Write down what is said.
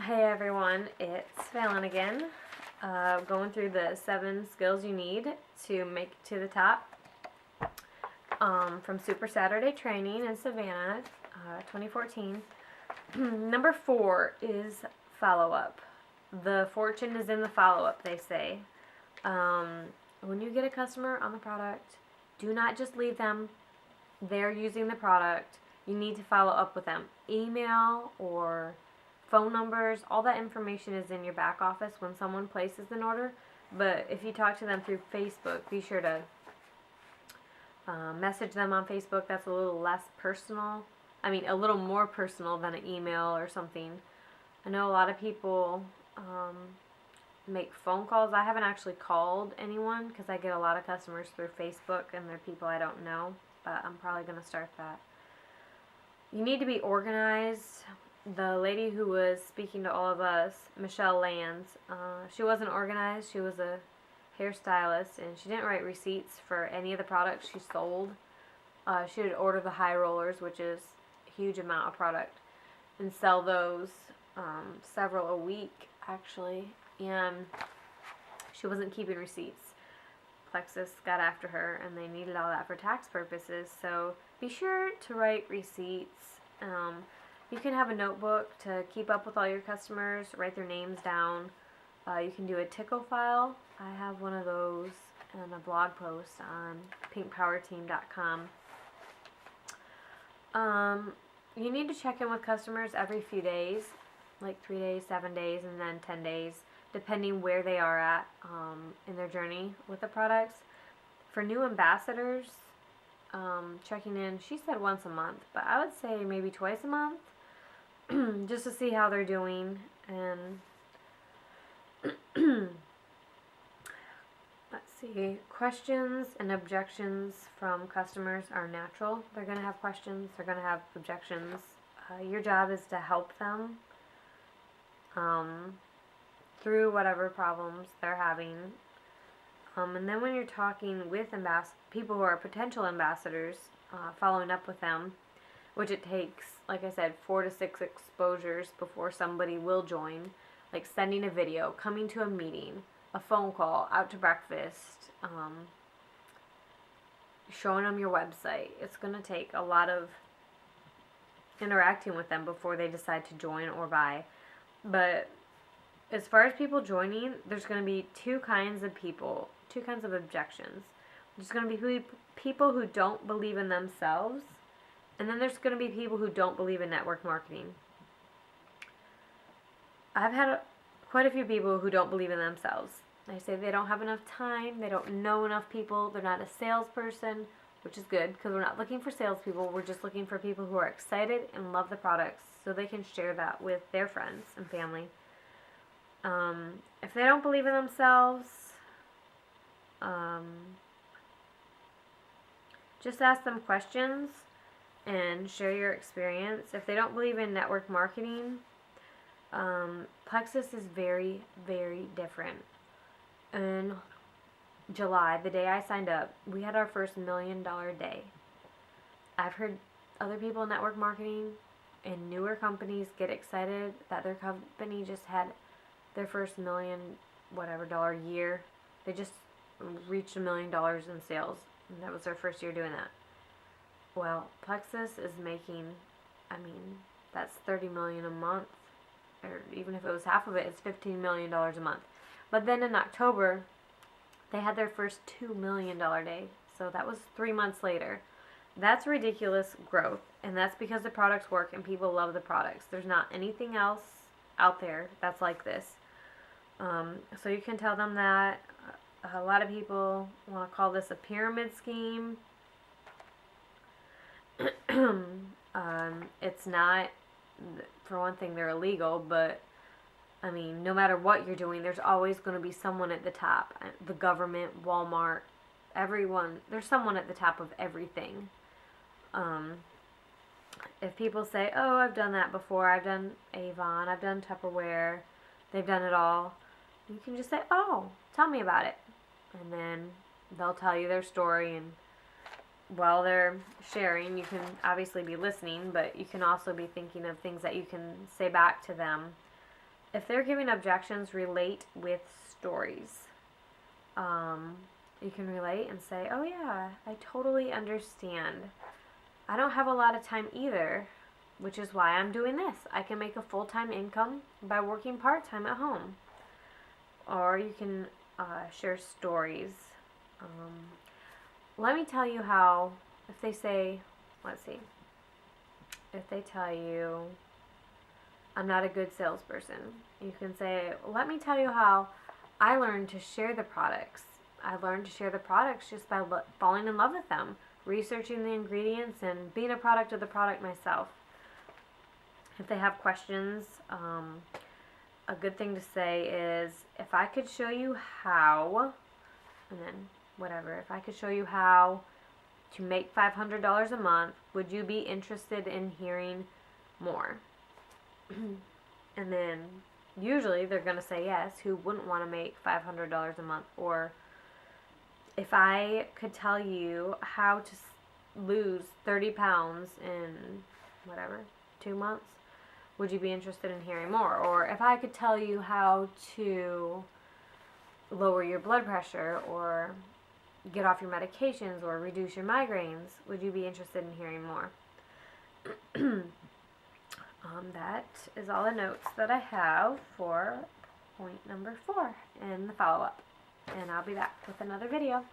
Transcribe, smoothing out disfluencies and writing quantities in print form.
Hey everyone, it's Fallon again, going through the 7 skills you need to make it to the top from Super Saturday training in Savannah, 2014. Number 4 is follow-up. The fortune is in the follow-up, they say. When you get a customer on the product, do not just leave them there using the product. You need to follow up with them. Email or phone numbers, all that information is in your back office when someone places an order. But if you talk to them through Facebook, be sure to message them on Facebook. That's a little less personal. A little more personal than an email or something. I know a lot of people make phone calls. I haven't actually called anyone because I get a lot of customers through Facebook and they're people I don't know. But I'm probably going to start that. You need to be organized. The lady who was speaking to all of us, Michelle Lands, she wasn't organized. She was a hairstylist, and she didn't write receipts for any of the products she sold. She would order the high rollers, which is a huge amount of product, and sell those, several a week, actually, and she wasn't keeping receipts. Plexus got after her, and they needed all that for tax purposes, so be sure to write receipts. You can have a notebook to keep up with all your customers, write their names down. You can do a tickle file. I have one of those in a blog post on pinkpowerteam.com. You need to check in with customers every few days, like 3 days, 7 days, and then 10 days, depending where they are at in their journey with the products. For new ambassadors, checking in, she said once a month, but I would say maybe twice a month, just to see how they're doing. And let's see, questions and objections from customers are natural. They're going to have questions, they're going to have objections. Your job is to help them through whatever problems they're having. And then when you're talking with people who are potential ambassadors, following up with them, which it takes, like I said, 4 to 6 exposures before somebody will join, like sending a video, coming to a meeting, a phone call, out to breakfast, showing them your website. It's going to take a lot of interacting with them before they decide to join or buy. But as far as people joining, there's going to be two kinds of people, two kinds of objections. There's going to be people who don't believe in themselves, and then there's going to be people who don't believe in network marketing. I've had quite a few people who don't believe in themselves. They say they don't have enough time, they don't know enough people, they're not a salesperson, which is good because we're not looking for salespeople, we're just looking for people who are excited and love the products so they can share that with their friends and family. If they don't believe in themselves, just ask them questions and share your experience. If they don't believe in network marketing, Plexus is very, very different. In July, the day I signed up, we had our first $1 million day. I've heard other people in network marketing and newer companies get excited that their company just had their first dollar year. They just reached $1 million in sales, and that was their first year doing that. Well, Plexus is making, that's $30 million a month, or even if it was half of it, it's $15 million a month. But then in October, they had their first $2 million day, so that was 3 months later. That's ridiculous growth, and that's because the products work and people love the products. There's not anything else out there that's like this. So you can tell them that. A lot of people want to call this a pyramid scheme. It's not. For one thing, they're illegal, but no matter what you're doing, there's always going to be someone at the top. The government, Walmart, everyone, there's someone at the top of everything. If people say, oh, I've done that before, I've done Avon, I've done Tupperware, they've done it all, you can just say, oh, tell me about it. And then they'll tell you their story, and while they're sharing, you can obviously be listening, but you can also be thinking of things that you can say back to them if they're giving objections, relate with stories. You can relate and say, oh yeah, I totally understand. I don't have a lot of time either, which is why I'm doing this. I can make a full-time income by working part-time at home. Or you can share stories. Let me tell you how, if they say, let's see, if they tell you, I'm not a good salesperson, you can say, let me tell you how I learned to share the products. I learned to share the products just by falling in love with them, researching the ingredients, and being a product of the product myself. If they have questions, a good thing to say is, if I could show you how, and then whatever, if I could show you how to make $500 a month, would you be interested in hearing more? And then usually they're going to say yes. Who wouldn't want to make $500 a month? Or if I could tell you how to lose 30 pounds in whatever, 2 months, would you be interested in hearing more? Or if I could tell you how to lower your blood pressure or get off your medications or reduce your migraines, would you be interested in hearing more? That is all the notes that I have for point number 4 in the follow-up. And I'll be back with another video.